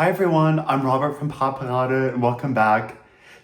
Hi everyone, I'm Robert from Paparade and welcome back.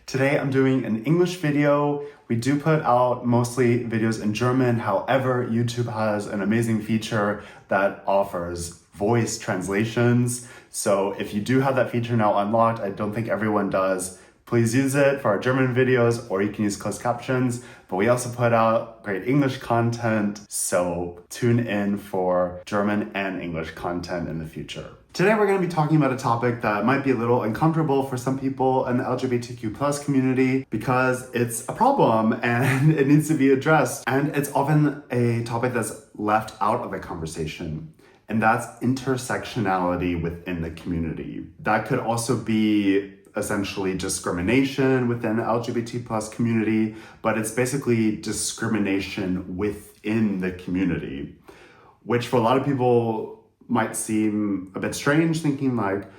Today I'm doing an English video. We do put out mostly videos in German, however, YouTube has an amazing feature that offers voice translations. So if you do have that feature now unlocked, I don't think everyone does, please use it for our German videos, or you can use closed captions. But we also put out great English content, so tune in for German and English content in the future. Today we're going to be talking about a topic that might be a little uncomfortable for some people in the LGBTQ plus community because it's a problem and it needs to be addressed. And it's often a topic that's left out of a conversation. And that's intersectionality within the community. That could also be essentially discrimination within the LGBT plus community, but it's basically discrimination within the community, which for a lot of people might seem a bit strange, thinking like,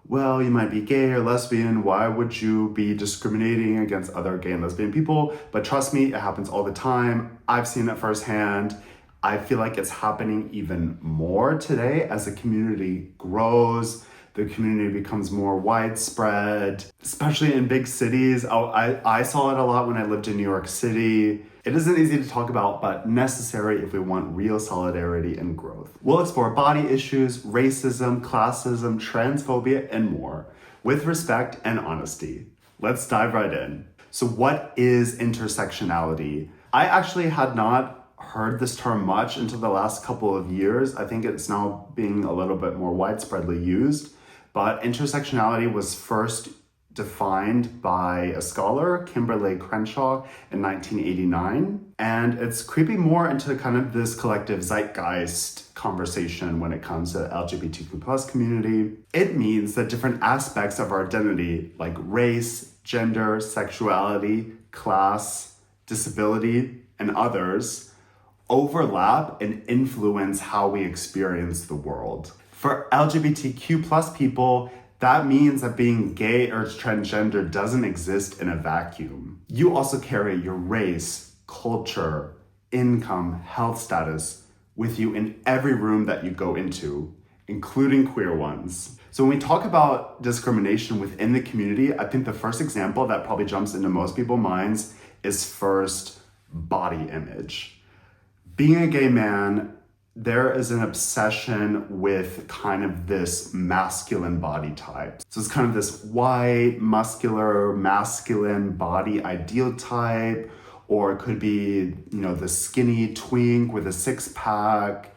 well, you might be gay or lesbian, why would you be discriminating against other gay and lesbian people? But trust me, it happens all the time. I've seen it firsthand. I feel like it's happening even more today as the community grows. The community becomes more widespread, especially in big cities. I saw it a lot when I lived in New York City. It isn't easy to talk about, but necessary if we want real solidarity and growth. We'll explore body issues, racism, classism, transphobia, and more with respect and honesty. Let's dive right in. So what is intersectionality? I actually had not heard this term much until the last couple of years. I think it's now being a little bit more widespreadly used. But intersectionality was first defined by a scholar, Kimberly Crenshaw, in 1989. And it's creeping more into kind of this collective zeitgeist conversation when it comes to the LGBTQ plus community. It means that different aspects of our identity, like race, gender, sexuality, class, disability, and others, overlap and influence how we experience the world. For LGBTQ plus people, that means that being gay or transgender doesn't exist in a vacuum. You also carry your race, culture, income, health status with you in every room that you go into, including queer ones. So when we talk about discrimination within the community, I think the first example that probably jumps into most people's minds is first body image. Being a gay man, there is an obsession with kind of this masculine body type. So it's kind of this white, muscular, masculine body ideal type, or it could be, the skinny twink with a six-pack,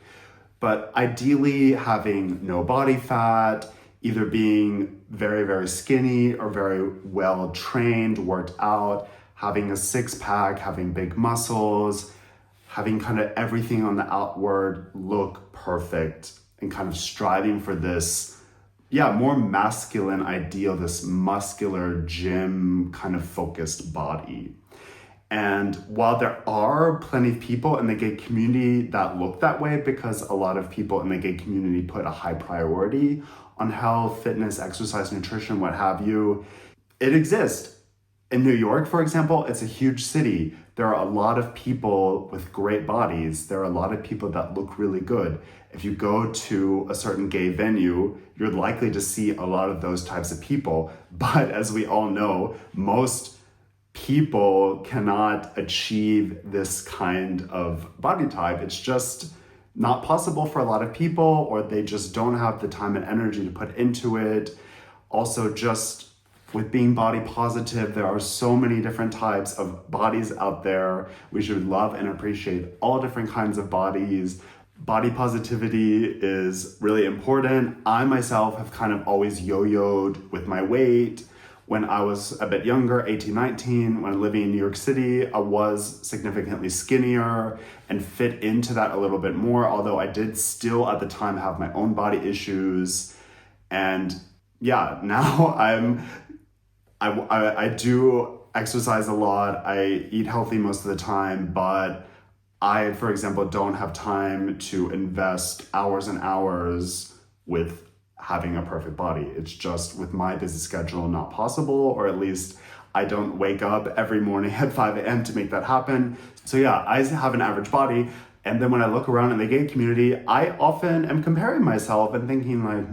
but ideally having no body fat, either being very, very skinny or very well trained, worked out, having a six-pack, having big muscles, having kind of everything on the outward look perfect and kind of striving for this, more masculine ideal, this muscular gym kind of focused body. And while there are plenty of people in the gay community that look that way, because a lot of people in the gay community put a high priority on health, fitness, exercise, nutrition, what have you, it exists. In New York, for example, it's a huge city. There are a lot of people with great bodies. There are a lot of people that look really good. If you go to a certain gay venue, you're likely to see a lot of those types of people. But as we all know, most people cannot achieve this kind of body type. It's just not possible for a lot of people, or they just don't have the time and energy to put into it. Also, just with being body positive, there are so many different types of bodies out there. We should love and appreciate all different kinds of bodies. Body positivity is really important. I myself have kind of always yo-yoed with my weight. When I was a bit younger, 18, 19, when living in New York City, I was significantly skinnier and fit into that a little bit more, although I did still at the time have my own body issues. And now I do exercise a lot. I eat healthy most of the time, but I, for example, don't have time to invest hours and hours with having a perfect body. It's just with my busy schedule not possible, or at least I don't wake up every morning at 5 a.m. to make that happen. So I have an average body. And then when I look around in the gay community, I often am comparing myself and thinking like,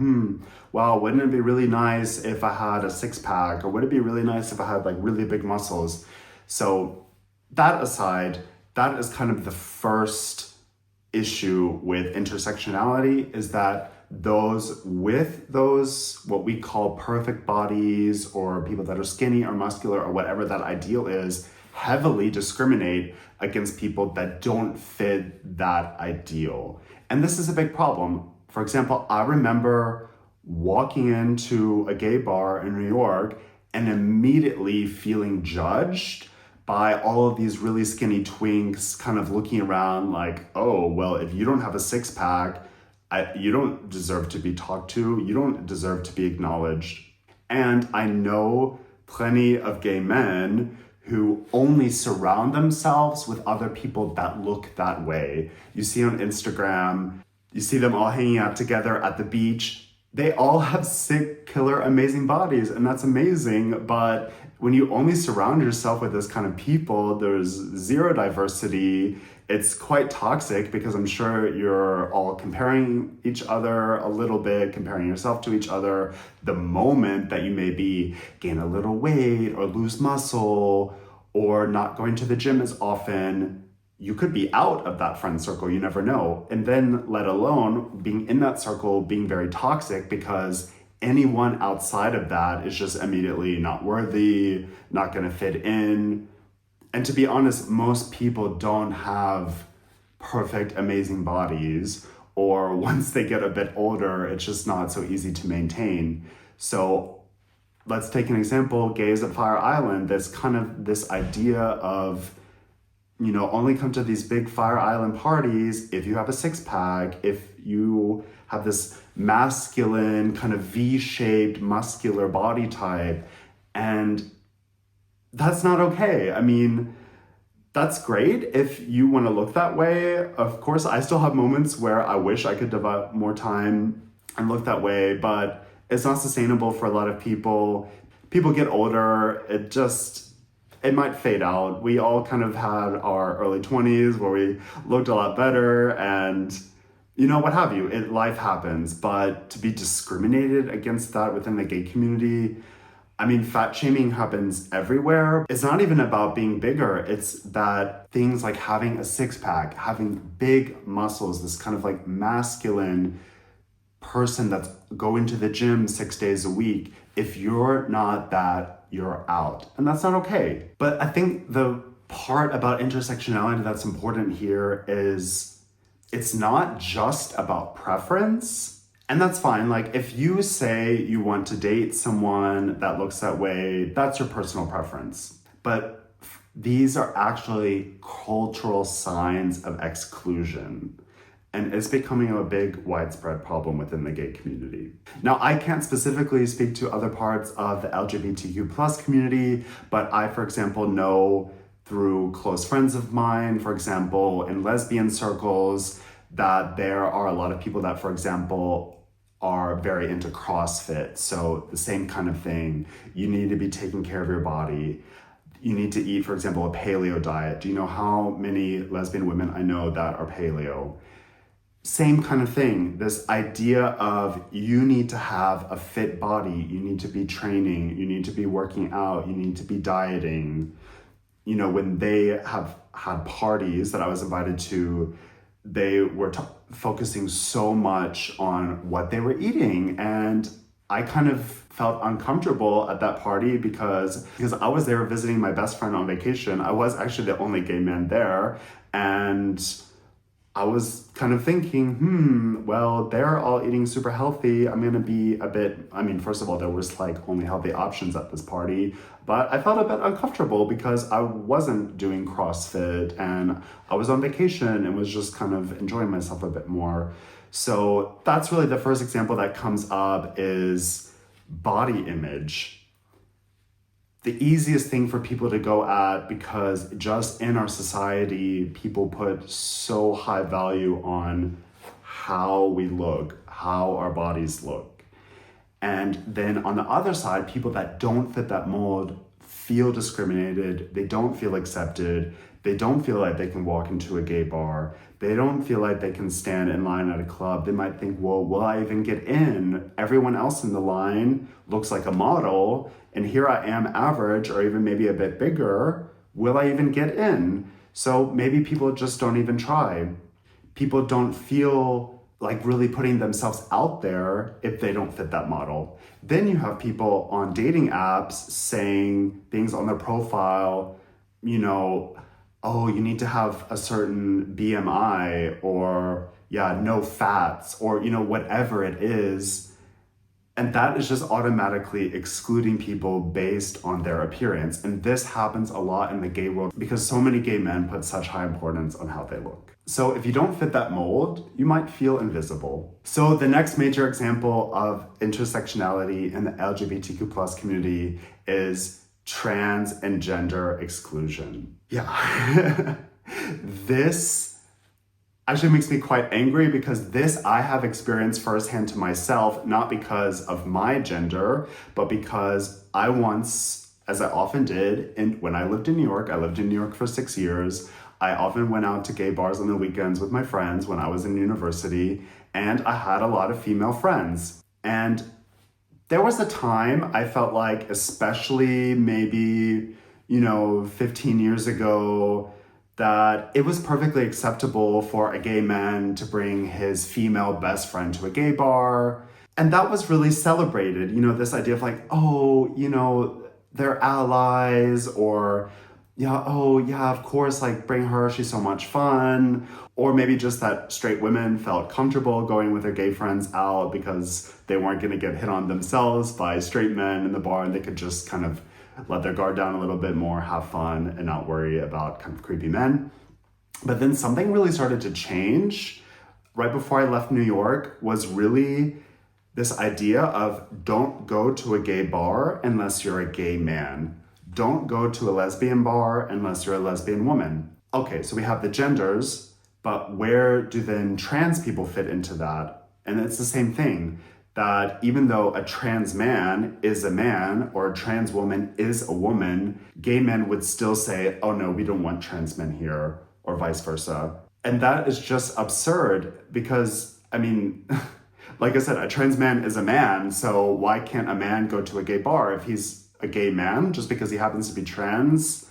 wow, wouldn't it be really nice if I had a six pack? Or would it be really nice if I had like really big muscles? So that aside, that is kind of the first issue with intersectionality, is that those with those what we call perfect bodies, or people that are skinny or muscular or whatever that ideal is, heavily discriminate against people that don't fit that ideal. And this is a big problem. For example, I remember walking into a gay bar in New York and immediately feeling judged by all of these really skinny twinks kind of looking around like, oh, well, if you don't have a six pack, you don't deserve to be talked to. You don't deserve to be acknowledged. And I know plenty of gay men who only surround themselves with other people that look that way. You see on Instagram, you see them all hanging out together at the beach. They all have sick, killer, amazing bodies, and that's amazing. But when you only surround yourself with this kind of people, there's zero diversity. It's quite toxic because I'm sure you're all comparing each other a little bit, comparing yourself to each other. The moment that you maybe gain a little weight or lose muscle or not going to the gym as often, you could be out of that friend circle, you never know. And then let alone being in that circle being very toxic, because anyone outside of that is just immediately not worthy, not gonna fit in. And to be honest, most people don't have perfect, amazing bodies, or once they get a bit older, it's just not so easy to maintain. So let's take an example, gays at Fire Island. There's kind of this idea of, you know, only come to these big Fire Island parties if you have a six pack, if you have this masculine kind of V-shaped muscular body type. And that's not okay. I mean, that's great if you want to look that way. Of course, I still have moments where I wish I could devote more time and look that way, but it's not sustainable for a lot of people. People get older, it might fade out. We all kind of had our early 20s where we looked a lot better, and you know, what have you, life happens. But to be discriminated against that within the gay community, I mean, fat shaming happens everywhere. It's not even about being bigger. It's that things like having a six pack, having big muscles, this kind of like masculine person that's going to the gym 6 days a week. If you're not that, you're out. And that's not okay. But I think the part about intersectionality that's important here is it's not just about preference. And that's fine. Like, if you say you want to date someone that looks that way, that's your personal preference. But these are actually cultural signs of exclusion. And it's becoming a big, widespread problem within the gay community. Now, I can't specifically speak to other parts of the LGBTQ plus community, but I, for example, know through close friends of mine, for example, in lesbian circles, that there are a lot of people that, for example, are very into CrossFit. So the same kind of thing. You need to be taking care of your body. You need to eat, for example, a paleo diet. Do you know how many lesbian women I know that are paleo? Same kind of thing. This idea of you need to have a fit body. You need to be training. You need to be working out. You need to be dieting. You know, when they have had parties that I was invited to, they were focusing so much on what they were eating. And I kind of felt uncomfortable at that party because I was there visiting my best friend on vacation. I was actually the only gay man there. And I was kind of thinking, well, they're all eating super healthy. I'm gonna be a bit, first of all, there was like only healthy options at this party, but I felt a bit uncomfortable because I wasn't doing CrossFit and I was on vacation and was just kind of enjoying myself a bit more. So that's really the first example that comes up is body image. The easiest thing for people to go at, because just in our society, people put so high value on how we look, how our bodies look. And then on the other side, people that don't fit that mold feel discriminated, they don't feel accepted, They don't feel like they can walk into a gay bar. They don't feel like they can stand in line at a club. They might think, well, will I even get in? Everyone else in the line looks like a model, and here I am average or even maybe a bit bigger. Will I even get in? So maybe people just don't even try. People don't feel like really putting themselves out there if they don't fit that model. Then you have people on dating apps saying things on their profile, you know, oh, you need to have a certain BMI, or no fats, or, whatever it is. And that is just automatically excluding people based on their appearance. And this happens a lot in the gay world because so many gay men put such high importance on how they look. So if you don't fit that mold, you might feel invisible. So the next major example of intersectionality in the LGBTQ plus community is trans and gender exclusion. Yeah. This actually makes me quite angry because this I have experienced firsthand to myself, not because of my gender, but because I once, as I often did, and when I lived in New York for 6 years, I often went out to gay bars on the weekends with my friends when I was in university, and I had a lot of female friends. And there was a time I felt like, especially maybe, 15 years ago, that it was perfectly acceptable for a gay man to bring his female best friend to a gay bar. And that was really celebrated, this idea of like, oh, they're allies, or of course, like bring her, she's so much fun. Or maybe just that straight women felt comfortable going with their gay friends out because they weren't gonna get hit on themselves by straight men in the bar, and they could just kind of let their guard down a little bit more, have fun, and not worry about kind of creepy men. But then something really started to change right before I left New York, was really this idea of don't go to a gay bar unless you're a gay man. Don't go to a lesbian bar unless you're a lesbian woman. Okay, so we have the genders, but where do then trans people fit into that? And it's the same thing, that even though a trans man is a man or a trans woman is a woman, gay men would still say, oh no, we don't want trans men here, or vice versa. And that is just absurd because, like I said, a trans man is a man, so why can't a man go to a gay bar if he's a gay man just because he happens to be trans?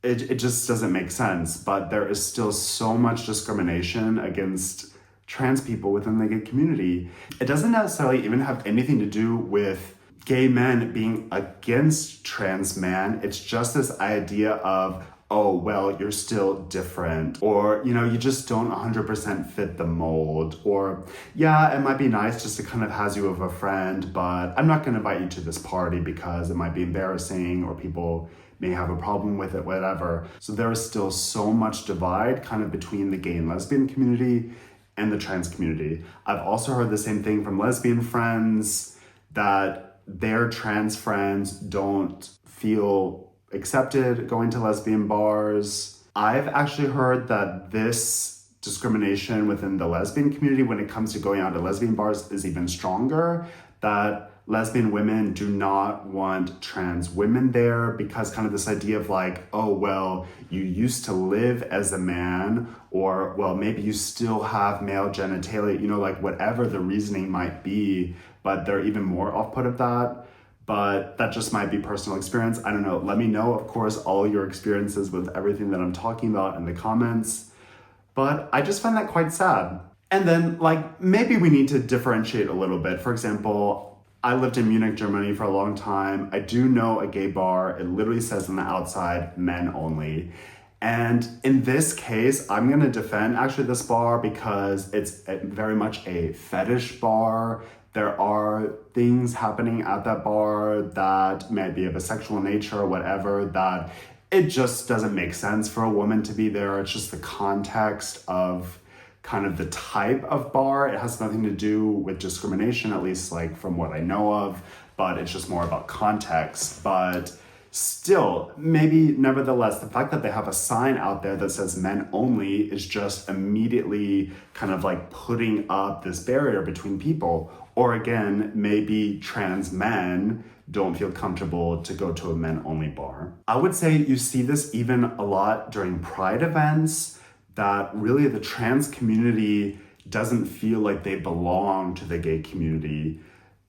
It just doesn't make sense. But there is still so much discrimination against trans people within the gay community. It doesn't necessarily even have anything to do with gay men being against trans men. It's just this idea of, oh, well, you're still different, or, you just don't 100% fit the mold, or, it might be nice just to kind of have you as a friend, but I'm not going to invite you to this party because it might be embarrassing, or people may have a problem with it, whatever. So there is still so much divide kind of between the gay and lesbian community and the trans community. I've also heard the same thing from lesbian friends, that their trans friends don't feel accepted going to lesbian bars. I've actually heard that this discrimination within the lesbian community when it comes to going out to lesbian bars is even stronger, that lesbian women do not want trans women there because kind of this idea of like, oh, well, you used to live as a man, or, well, maybe you still have male genitalia, like whatever the reasoning might be, but they're even more off-put of that. But that just might be personal experience. I don't know. Let me know, of course, all your experiences with everything that I'm talking about in the comments. But I just find that quite sad. And then, maybe we need to differentiate a little bit. For example, I lived in Munich, Germany for a long time. I do know a gay bar. It literally says on the outside, men only. And in this case, I'm gonna defend actually this bar because it's very much a fetish bar. There are things happening at that bar that may be of a sexual nature or whatever, that it just doesn't make sense for a woman to be there. It's just the context of kind of the type of bar. It has nothing to do with discrimination, at least from what I know of, but it's just more about context. But Still, maybe nevertheless, the fact that they have a sign out there that says men only is just immediately kind of like putting up this barrier between people. Or again, maybe trans men don't feel comfortable to go to a men only bar. I would say you see this even a lot during Pride events, that really the trans community doesn't feel like they belong to the gay community.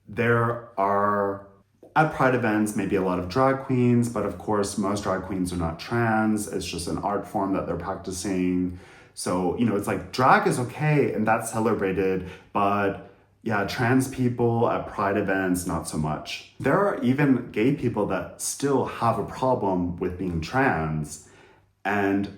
There are, at Pride events, maybe a lot of drag queens, but of course, most drag queens are not trans. It's just an art form that they're practicing. So, it's like drag is okay and that's celebrated, but yeah, trans people at Pride events, not so much. There are even gay people that still have a problem with being trans. And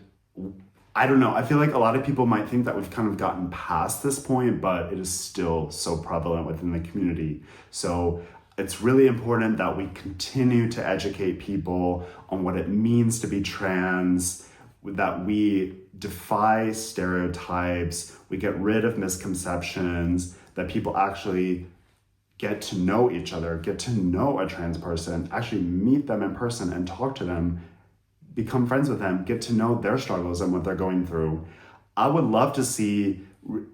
I don't know, I feel like a lot of people might think that we've kind of gotten past this point, but it is still so prevalent within the community. So it's really important that we continue to educate people on what it means to be trans, that we defy stereotypes, we get rid of misconceptions, that people actually get to know each other, get to know a trans person, actually meet them in person and talk to them, become friends with them, get to know their struggles and what they're going through. I would love to see,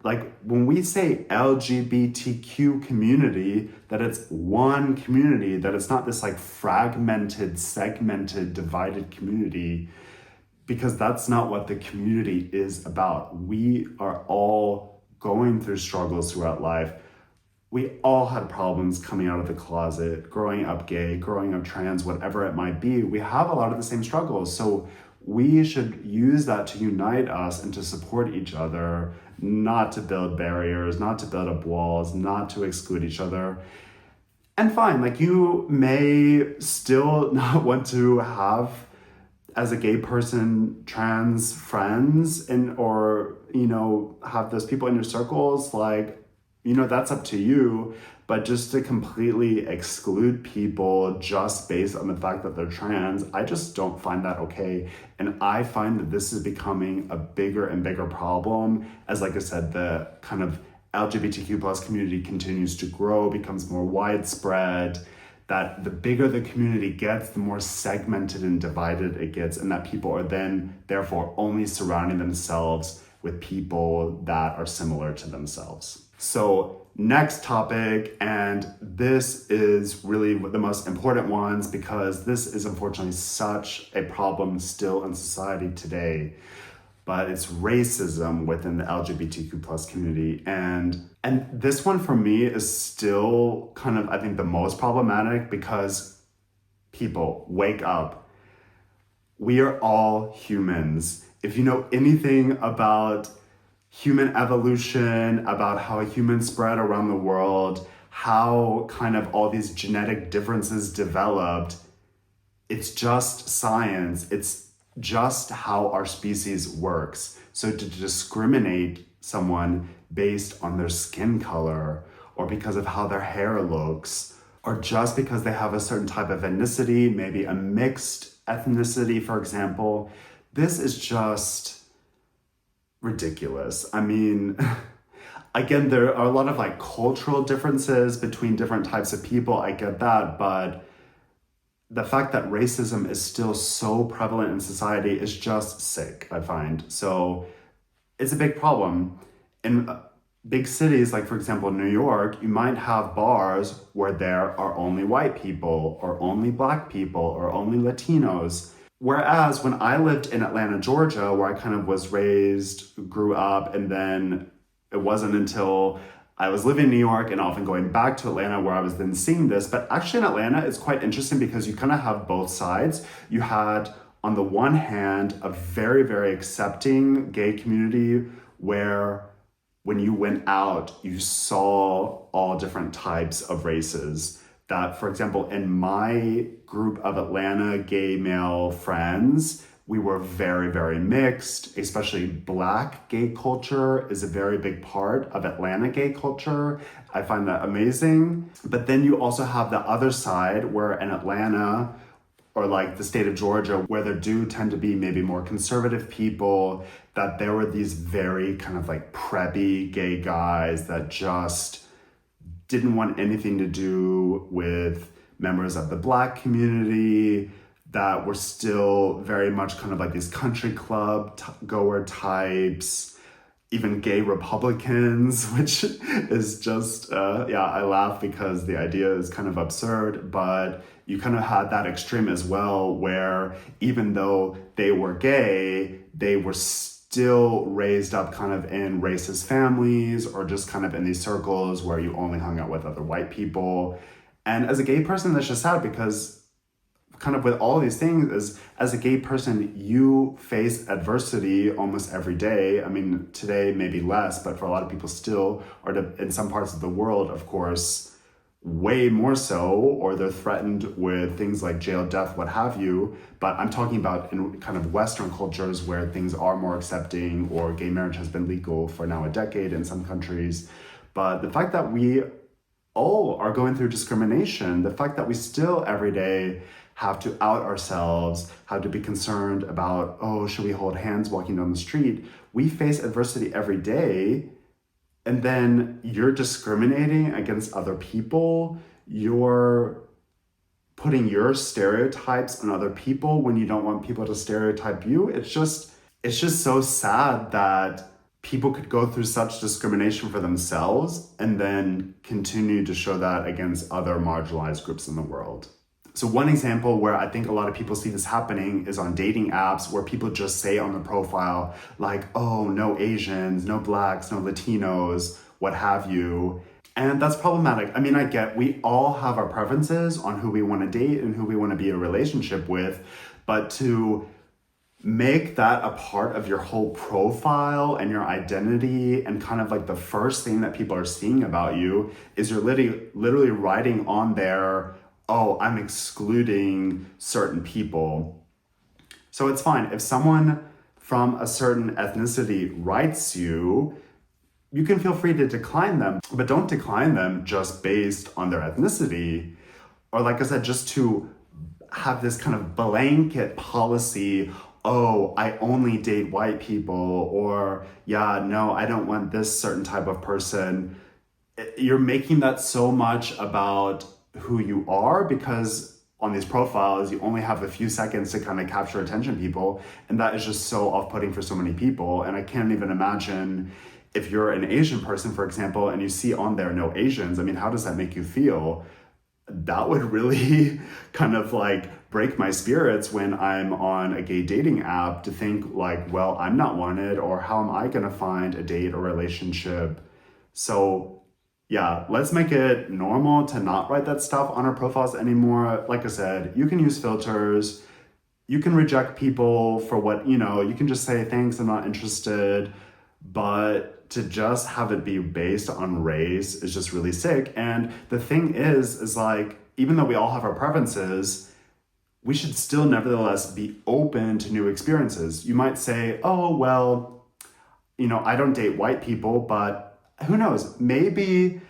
like, when we say LGBTQ community, that it's one community, that it's not this like fragmented, segmented, divided community, because that's not what the community is about. We are all going through struggles throughout life. We all had problems coming out of the closet, growing up gay, growing up trans, whatever it might be. We have a lot of the same struggles. So we should use that to unite us and to support each other, not to build barriers, not to build up walls, not to exclude each other. And fine, like, you may still not want to have, as a gay person, trans friends or have those people in your circles, like, that's up to you. But just to completely exclude people just based on the fact that they're trans, I just don't find that okay. And I find that this is becoming a bigger and bigger problem as, like I said, the kind of LGBTQ plus community continues to grow, becomes more widespread, that the bigger the community gets, the more segmented and divided it gets, and that people are then therefore only surrounding themselves with people that are similar to themselves. So next topic, and this is really the most important ones because this is unfortunately such a problem still in society today, but it's racism within the LGBTQ plus community. And this one for me is still kind of, I think, the most problematic because people, wake up. We are all humans. If you know anything about human evolution, about how humans spread around the world, how kind of all these genetic differences developed, it's just science. It's just how our species works. So to discriminate someone based on their skin color or because of how their hair looks, or just because they have a certain type of ethnicity, maybe a mixed ethnicity, for example, this is just ridiculous. I mean, again, there are a lot of like cultural differences between different types of people. I get that, but the fact that racism is still so prevalent in society is just sick, I find. So it's a big problem. In big cities, like for example, New York, you might have bars where there are only white people or only Black people or only Latinos. Whereas when I lived in Atlanta, Georgia, where I kind of was raised, grew up, and then it wasn't until I was living in New York and often going back to Atlanta where I was then seeing this. But actually in Atlanta, it's quite interesting because you kind of have both sides. You had, on the one hand, a very, very accepting gay community where when you went out, you saw all different types of races. That, for example, in my group of Atlanta gay male friends, we were very, very mixed, especially Black gay culture is a very big part of Atlanta gay culture. I find that amazing. But then you also have the other side where in Atlanta, or like the state of Georgia, where there do tend to be maybe more conservative people, that there were these very kind of like preppy gay guys that just didn't want anything to do with members of the Black community, that were still very much kind of like these country club goer types, even gay Republicans, which is just, I laugh because the idea is kind of absurd, but you kind of had that extreme as well, where even though they were gay, they were still raised up kind of in racist families or just kind of in these circles where you only hung out with other white people. And as a gay person, that's just sad because kind of with all these things is, as a gay person, you face adversity almost every day. I mean, today maybe less, but for a lot of people still, or in some parts of the world, of course, way more so, or they're threatened with things like jail, death, what have you. But I'm talking about in kind of Western cultures where things are more accepting, or gay marriage has been legal for now a decade in some countries. But the fact that we all are going through discrimination, the fact that we still every day have to out ourselves, have to be concerned about, oh, should we hold hands walking down the street? We face adversity every day, and then you're discriminating against other people. You're putting your stereotypes on other people when you don't want people to stereotype you. It's just so sad that people could go through such discrimination for themselves and then continue to show that against other marginalized groups in the world. So one example where I think a lot of people see this happening is on dating apps, where people just say on the profile, like, oh, no Asians, no Blacks, no Latinos, what have you. And that's problematic. I mean, we all have our preferences on who we want to date and who we want to be in a relationship with, but to make that a part of your whole profile and your identity, and kind of like the first thing that people are seeing about you is you're literally writing on there, oh, I'm excluding certain people. So it's fine. If someone from a certain ethnicity writes you, you can feel free to decline them, but don't decline them just based on their ethnicity. Or like I said, just to have this kind of blanket policy, oh, I only date white people, or yeah, no, I don't want this certain type of person. You're making that so much about who you are, because on these profiles, you only have a few seconds to kind of capture attention people. And that is just so off-putting for so many people. And I can't even imagine if you're an Asian person, for example, and you see on there no Asians. I mean, how does that make you feel? That would really kind of like break my spirits when I'm on a gay dating app, to think like, well, I'm not wanted, or how am I gonna find a date or relationship? So yeah, let's make it normal to not write that stuff on our profiles anymore. Like I said, you can use filters, you can reject people for what, you can just say, thanks, I'm not interested. But to just have it be based on race is just really sick. And the thing is like, even though we all have our preferences, we should still nevertheless be open to new experiences. You might say, oh, well, I don't date white people, but who knows? Maybe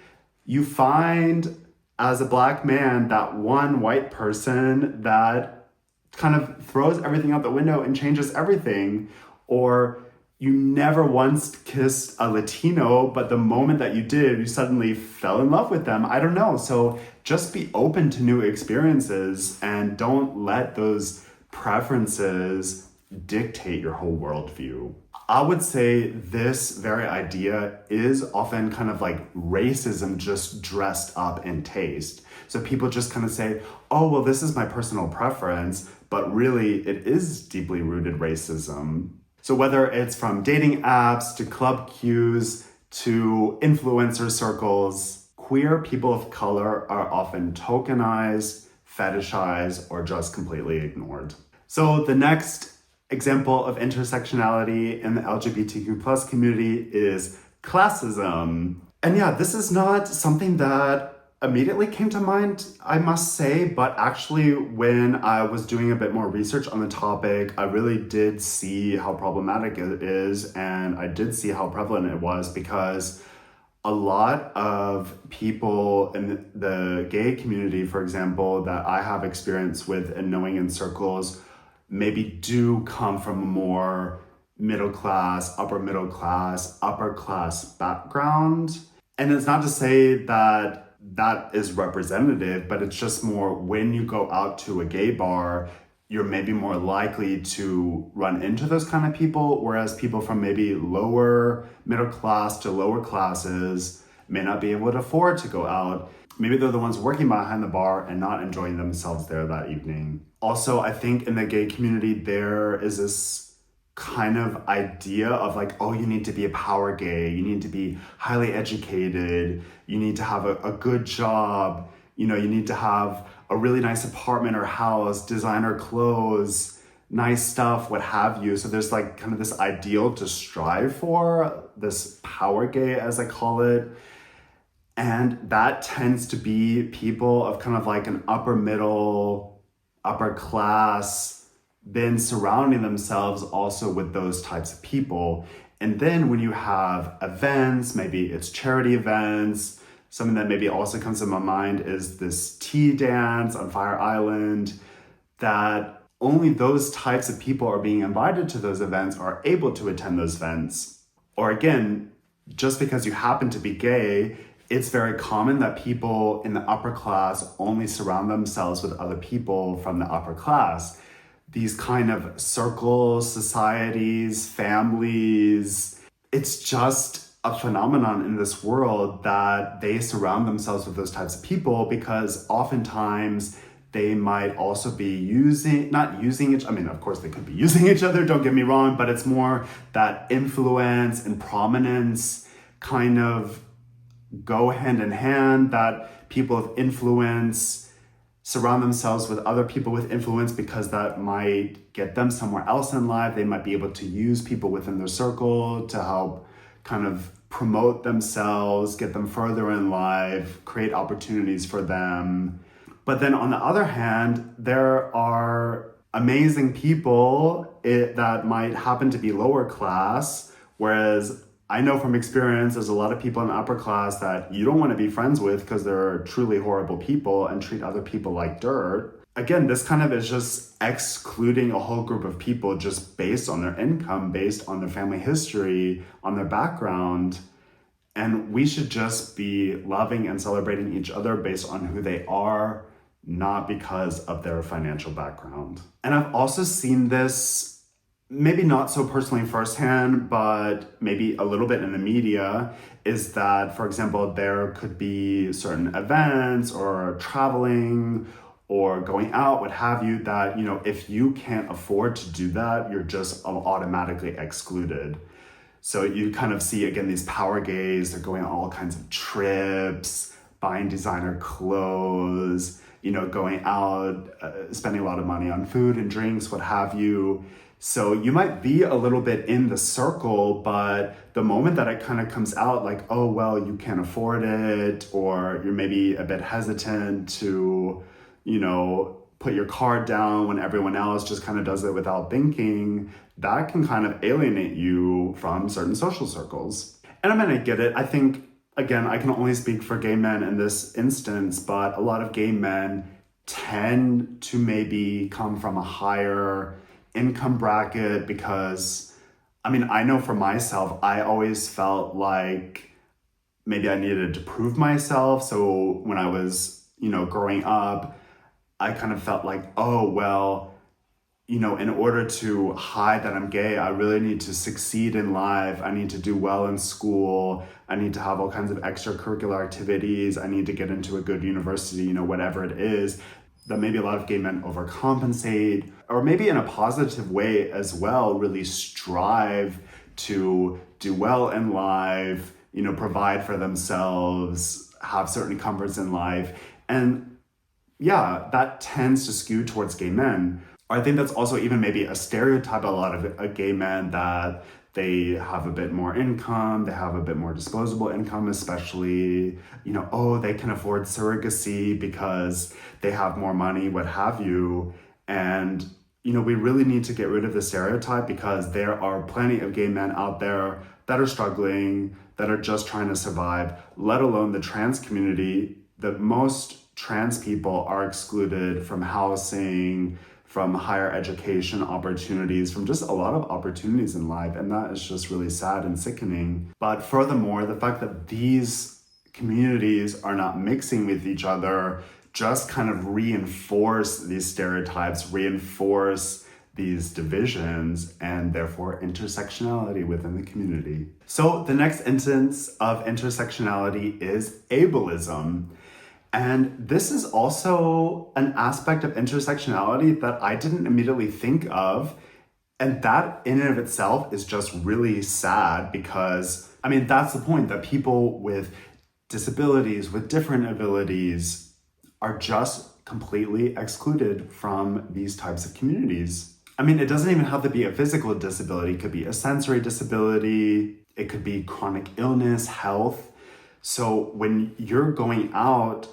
you find as a Black man that one white person that kind of throws everything out the window and changes everything. Or you never once kissed a Latino, but the moment that you did, you suddenly fell in love with them. I don't know. So just be open to new experiences and don't let those preferences dictate your whole worldview. I would say this very idea is often kind of like racism just dressed up in taste. So people just kind of say, oh, well, this is my personal preference, but really it is deeply rooted racism. So whether it's from dating apps to club cues to influencer circles, queer people of color are often tokenized, fetishized, or just completely ignored. So the next example of intersectionality in the LGBTQ plus community is classism. And yeah, this is not something that immediately came to mind, I must say, but actually when I was doing a bit more research on the topic, I really did see how problematic it is, and I did see how prevalent it was, because a lot of people in the gay community, for example, that I have experience with and knowing in circles, maybe do come from a more middle class, upper class background. And it's not to say that that is representative, but it's just more when you go out to a gay bar, you're maybe more likely to run into those kind of people, whereas people from maybe lower middle class to lower classes may not be able to afford to go out. Maybe they're the ones working behind the bar and not enjoying themselves there that evening. Also, I think in the gay community, there is this kind of idea of like, oh, you need to be a power gay, you need to be highly educated, you need to have a good job, you need to have a really nice apartment or house, designer clothes, nice stuff, what have you. So there's like kind of this ideal to strive for, this power gay, as I call it. And that tends to be people of kind of like an upper middle, upper class, then surrounding themselves also with those types of people. And then when you have events, maybe it's charity events, something that maybe also comes to my mind is this tea dance on Fire Island, that only those types of people are being invited to those events, are able to attend those events. Or again, just because you happen to be gay, it's very common that people in the upper class only surround themselves with other people from the upper class. These kind of circles, societies, families, it's just a phenomenon in this world that they surround themselves with those types of people, because oftentimes they might also be of course they could be using each other, don't get me wrong, but it's more that influence and prominence kind of go hand in hand, that people of influence surround themselves with other people with influence because that might get them somewhere else in life. They might be able to use people within their circle to help kind of promote themselves, get them further in life, create opportunities for them. But then on the other hand, there are amazing people that might happen to be lower class, whereas I know from experience, there's a lot of people in the upper class that you don't want to be friends with because they're truly horrible people and treat other people like dirt. Again, this kind of is just excluding a whole group of people just based on their income, based on their family history, on their background. And we should just be loving and celebrating each other based on who they are, not because of their financial background. And I've also seen this, maybe not so personally firsthand, but maybe a little bit in the media, is that, for example, there could be certain events or traveling or going out, what have you, that, if you can't afford to do that, you're just automatically excluded. So you kind of see, again, these power gays, they're going on all kinds of trips, buying designer clothes, going out, spending a lot of money on food and drinks, what have you. So you might be a little bit in the circle, but the moment that it kind of comes out like, oh, well, you can't afford it, or you're maybe a bit hesitant to, put your card down when everyone else just kind of does it without thinking, that can kind of alienate you from certain social circles. And I get it. I think, again, I can only speak for gay men in this instance, but a lot of gay men tend to maybe come from a higher income bracket because, I know for myself, I always felt like maybe I needed to prove myself. So when I was, growing up, I kind of felt like, oh, well, in order to hide that I'm gay, I really need to succeed in life. I need to do well in school. I need to have all kinds of extracurricular activities. I need to get into a good university, whatever it is. That maybe a lot of gay men overcompensate, or maybe in a positive way as well, really strive to do well in life, provide for themselves, have certain comforts in life. And yeah, that tends to skew towards gay men. I think that's also even maybe a stereotype of a lot of gay men, that they have a bit more income, they have a bit more disposable income, especially, they can afford surrogacy because they have more money, what have you. And, we really need to get rid of the stereotype, because there are plenty of gay men out there that are struggling, that are just trying to survive, let alone the trans community. The most trans people are excluded from housing, from higher education opportunities, from just a lot of opportunities in life. And that is just really sad and sickening. But furthermore, the fact that these communities are not mixing with each other just kind of reinforce these stereotypes, reinforce these divisions, and therefore intersectionality within the community. So the next instance of intersectionality is ableism. And this is also an aspect of intersectionality that I didn't immediately think of. And that in and of itself is just really sad because, I mean, that's the point, that people with disabilities, with different abilities, are just completely excluded from these types of communities. I mean, it doesn't even have to be a physical disability. It could be a sensory disability. It could be chronic illness, health. So when you're going out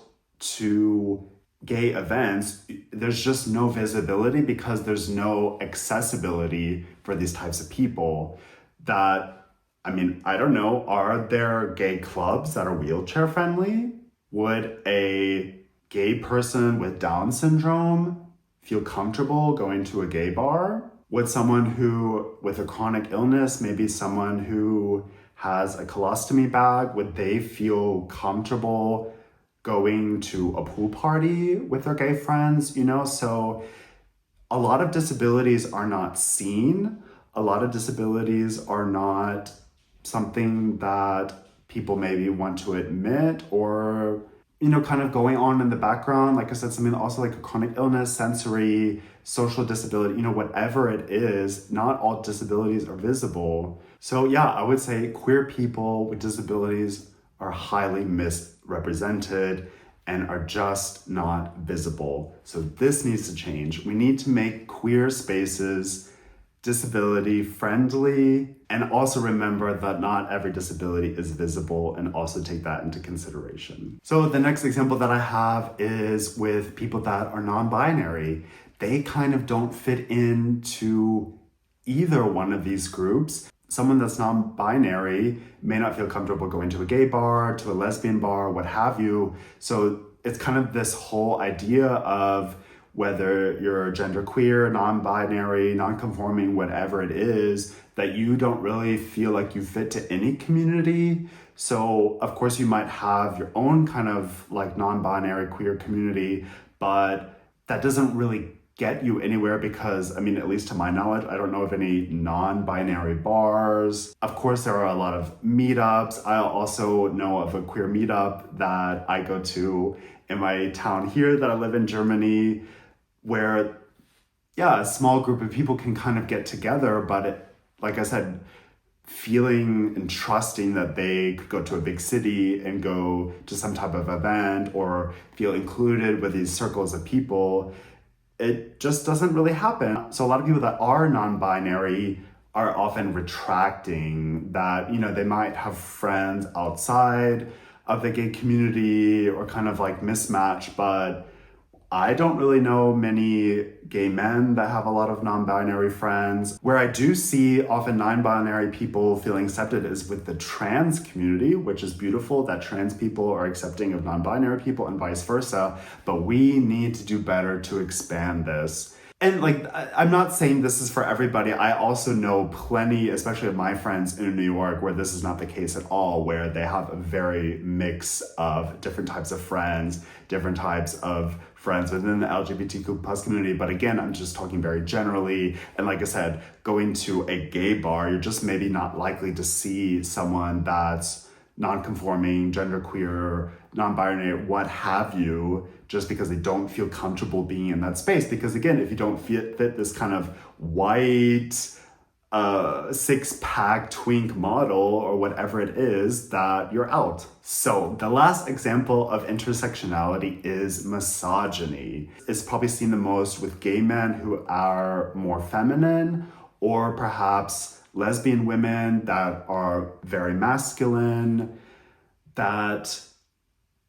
to gay events, there's just no visibility because there's no accessibility for these types of people. That, I mean, I don't know, are there gay clubs that are wheelchair friendly? Would a gay person with Down syndrome feel comfortable going to a gay bar? Would someone who, with a chronic illness, maybe someone who has a colostomy bag, would they feel comfortable going to a pool party with their gay friends? You know, so a lot of disabilities are not seen. A lot of disabilities are not something that people maybe want to admit, or, you know, kind of going on in the background. Like I said, something also like a chronic illness, sensory, social disability, you know, whatever it is, not all disabilities are visible. So yeah, I would say queer people with disabilities are highly misrepresented and are just not visible. So this needs to change. We need to make queer spaces disability friendly, and also remember that not every disability is visible, and also take that into consideration. So the next example that I have is with people that are non-binary. They kind of don't fit into either one of these groups. Someone that's non-binary may not feel comfortable going to a gay bar, to a lesbian bar, what have you. So it's kind of this whole idea of whether you're genderqueer, non-binary, non-conforming, whatever it is, that you don't really feel like you fit to any community. So of course you might have your own kind of like non-binary queer community, but that doesn't really get you anywhere because, I mean, at least to my knowledge, I don't know of any non-binary bars. Of course, there are a lot of meetups. I also know of a queer meetup that I go to in my town here that I live in, Germany, where, yeah, a small group of people can kind of get together, but it, like I said, feeling and trusting that they could go to a big city and go to some type of event or feel included with these circles of people, it just doesn't really happen. So a lot of people that are non-binary are often retracting that, you know, they might have friends outside of the gay community or kind of like mismatch, but I don't really know many gay men that have a lot of non-binary friends. Where I do see often non-binary people feeling accepted is with the trans community, which is beautiful that trans people are accepting of non-binary people and vice versa. But we need to do better to expand this. And like, I'm not saying this is for everybody. I also know plenty, especially of my friends in New York, where this is not the case at all, where they have a very mix of different types of friends, different types of friends within the LGBTQ plus community. But again, I'm just talking very generally. And like I said, going to a gay bar, you're just maybe not likely to see someone that's non-conforming, genderqueer, non-binary, what have you, just because they don't feel comfortable being in that space. Because again, if you don't fit this kind of white, six-pack twink model or whatever it is, that you're out. So the last example of intersectionality is misogyny. It's probably seen the most with gay men who are more feminine, or perhaps lesbian women that are very masculine, that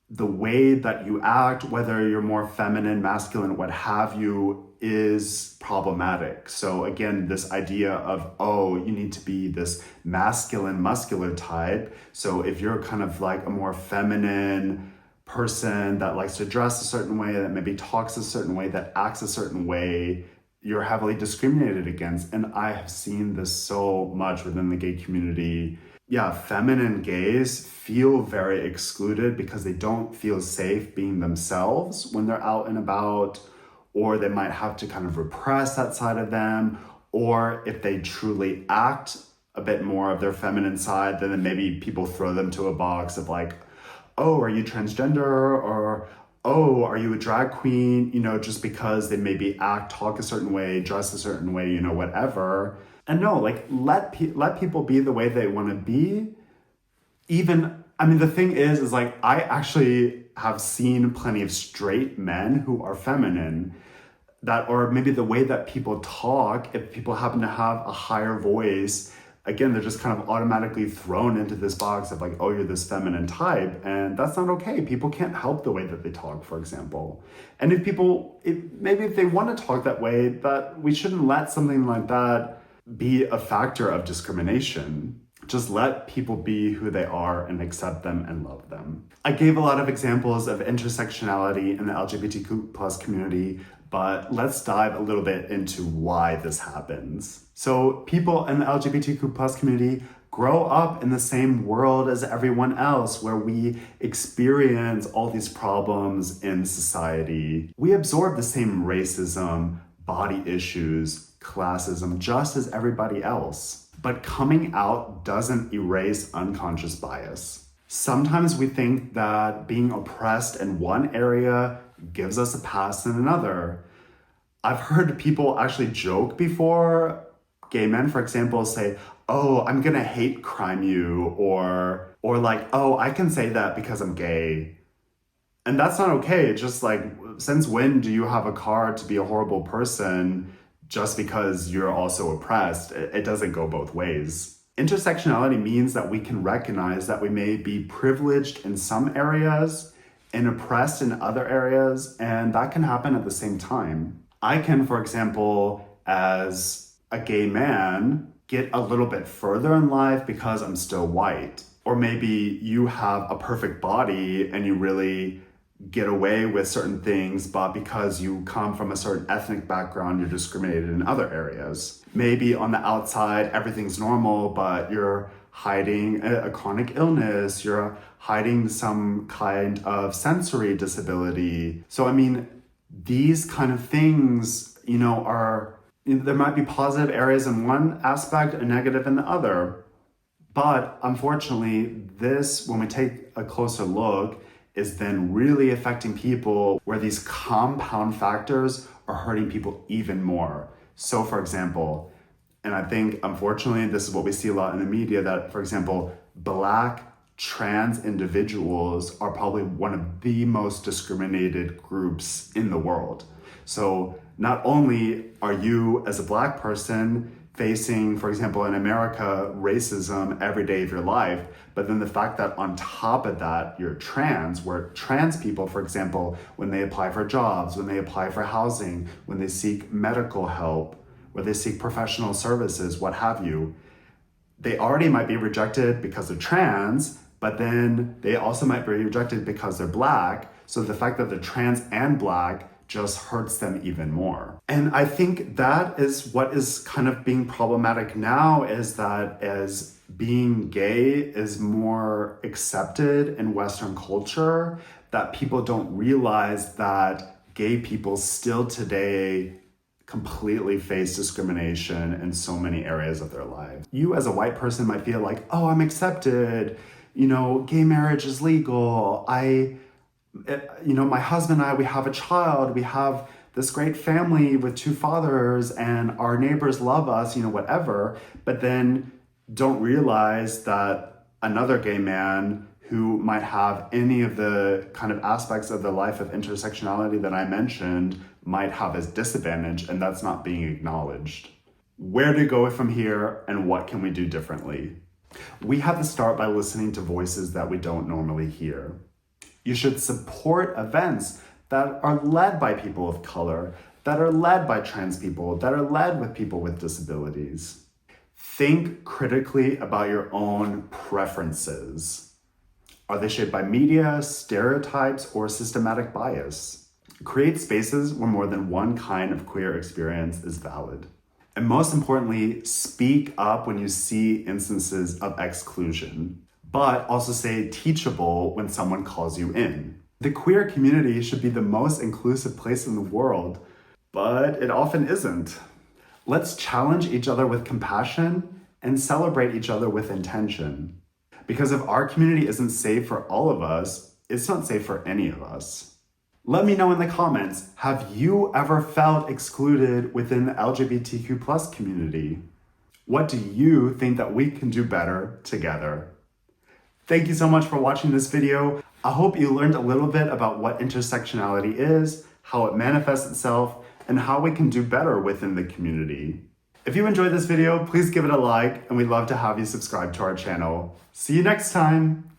the way that you act, whether you're more feminine, masculine, what have you, is problematic. So again, this idea of, oh, you need to be this masculine, muscular type. So if you're kind of like a more feminine person that likes to dress a certain way, that maybe talks a certain way, that acts a certain way, you're heavily discriminated against. And I have seen this so much within the gay community. feminine gays feel very excluded because they don't feel safe being themselves when they're out and about, or they might have to kind of repress that side of them, or if they truly act a bit more of their feminine side, then maybe people throw them to a box of like, oh, are you transgender? Or, oh, are you a drag queen? Just because they maybe talk a certain way, dress a certain way, whatever. And no, like let people be the way they want to be. The thing is like, I actually have seen plenty of straight men who are feminine, or maybe the way that people talk, if people happen to have a higher voice, again, they're just kind of automatically thrown into this box of like, oh, you're this feminine type, and that's not okay. People can't help the way that they talk, for example. And maybe if they want to talk that way, that we shouldn't let something like that be a factor of discrimination. Just let people be who they are and accept them and love them. I gave a lot of examples of intersectionality in the LGBTQ plus community, but let's dive a little bit into why this happens. So people in the LGBTQ plus community grow up in the same world as everyone else, where we experience all these problems in society. We absorb the same racism, body issues, classism, just as everybody else. But coming out doesn't erase unconscious bias. Sometimes we think that being oppressed in one area gives us a pass in another. I've heard people actually joke before, gay men, for example, say, oh, I'm gonna hate crime you, or like, oh, I can say that because I'm gay. And that's not okay. Just like, since when do you have a card to be a horrible person just because you're also oppressed? It doesn't go both ways. Intersectionality means that we can recognize that we may be privileged in some areas and oppressed in other areas, and that can happen at the same time. I can, for example, as a gay man, get a little bit further in life because I'm still white. Or maybe you have a perfect body and you really get away with certain things, but because you come from a certain ethnic background, you're discriminated in other areas. Maybe on the outside, everything's normal, but you're hiding a chronic illness, you're hiding some kind of sensory disability. So, these kind of things, there might be positive areas in one aspect and negative in the other. But unfortunately, this, when we take a closer look, is then really affecting people where these compound factors are hurting people even more. So for example, and I think unfortunately this is what we see a lot in the media, that for example, Black trans individuals are probably one of the most discriminated groups in the world. So not only are you as a Black person facing, for example, in America, racism every day of your life, but then the fact that on top of that, you're trans, where trans people, for example, when they apply for jobs, when they apply for housing, when they seek medical help, where they seek professional services, what have you, they already might be rejected because they're trans, but then they also might be rejected because they're Black. So the fact that they're trans and Black just hurts them even more. And I think that is what is kind of being problematic now, is that as being gay is more accepted in Western culture, that people don't realize that gay people still today completely face discrimination in so many areas of their lives. You as a white person might feel like, oh, I'm accepted, gay marriage is legal, my husband and I, we have a child, we have this great family with 2 fathers, and our neighbors love us, whatever, but then don't realize that another gay man who might have any of the kind of aspects of the life of intersectionality that I mentioned might have as disadvantage, and that's not being acknowledged. Where to go from here, and what can we do differently? We have to start by listening to voices that we don't normally hear. You should support events that are led by people of color, that are led by trans people, that are led with people with disabilities. Think critically about your own preferences. Are they shaped by media, stereotypes, or systematic bias? Create spaces where more than one kind of queer experience is valid. And most importantly, speak up when you see instances of exclusion, but also stay teachable when someone calls you in. The queer community should be the most inclusive place in the world, but it often isn't. Let's challenge each other with compassion and celebrate each other with intention. Because if our community isn't safe for all of us, it's not safe for any of us. Let me know in the comments, have you ever felt excluded within the LGBTQ plus community? What do you think that we can do better together? Thank you so much for watching this video. I hope you learned a little bit about what intersectionality is, how it manifests itself, and how we can do better within the community. If you enjoyed this video, please give it a like, and we'd love to have you subscribe to our channel. See you next time.